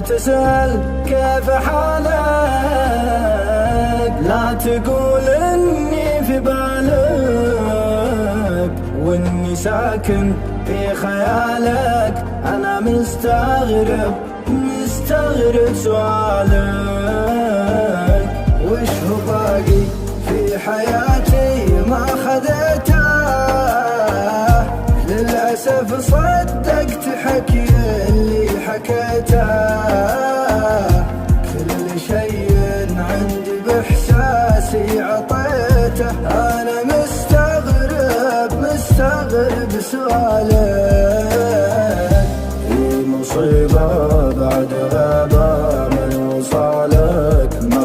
تسأل كيف حالك، لا تقول إني في بالك وإني ساكن في خيالك. أنا مستغرب سؤالك، وش هو باقي في حياتي ما خذيته؟ للأسف صدقت حكي اللي حكيته، كل شيء عندي بإحساسي عطيته. أنا مستغرب سؤالك، في مصيبة بعد غابة من وصالك، ما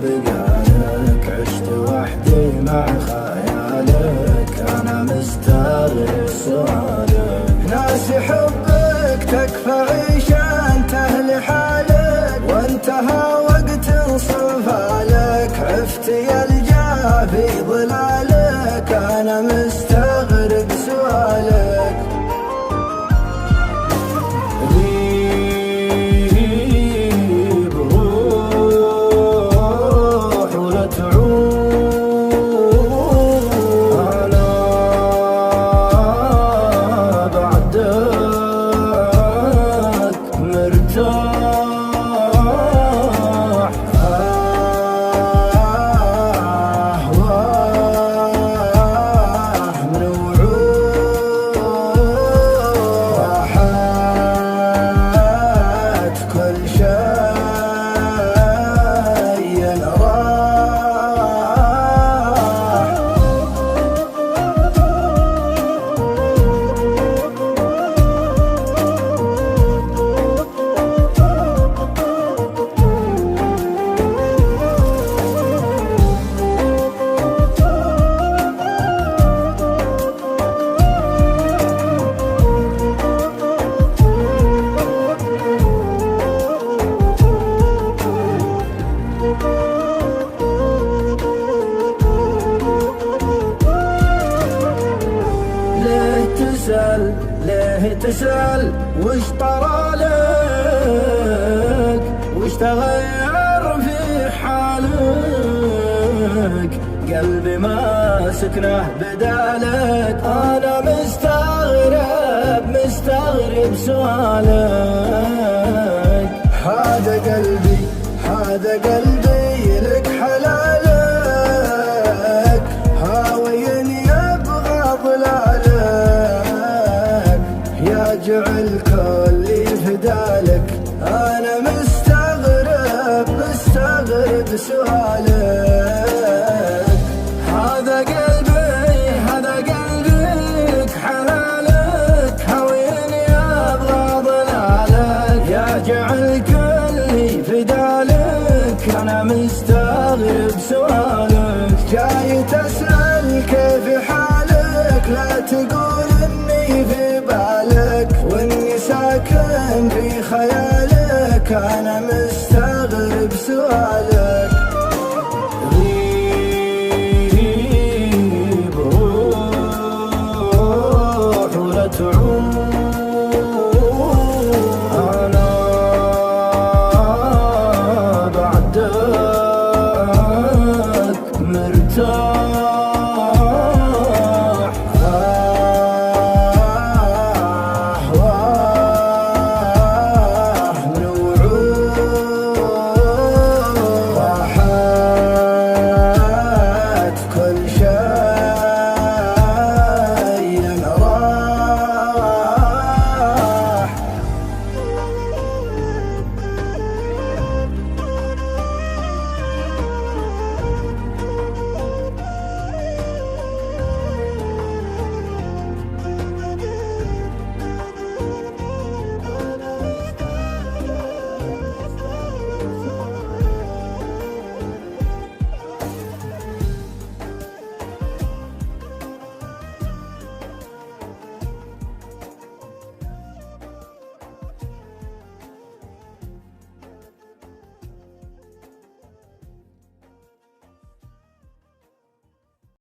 بقالك عشت وحدي مع خيالك. أنا مستغرب سؤالك، ناسي حبك تكفى عيشة انته لحالك، وانتهى وقت انصفالك، عفت يلجأ في ظلالك. أنا مستغرب سؤالك، غيب روح ولا تعود، أنا بعدك مرتاح. من وعود راحت كل شيء راح. ليه تسأل وش طرى لك، وش تغير في حالك؟ قلبي ما سكنه بدالك. أنا مستغرب سؤالك، هذا قلبي لك حلالك، هاوين يبغى ظلالك، يجعل كل فدالك. أنا مستغرب سؤالك، هذا قلبك حلالك، هاوين يبغى ظلالك، يجعل كل فدالك. أنا مستغرب سؤالك، جاي تسأل كيف حالك، لا تقول إني في بالك وإني ساكن في خيالك. أنا مستغرب سؤالك.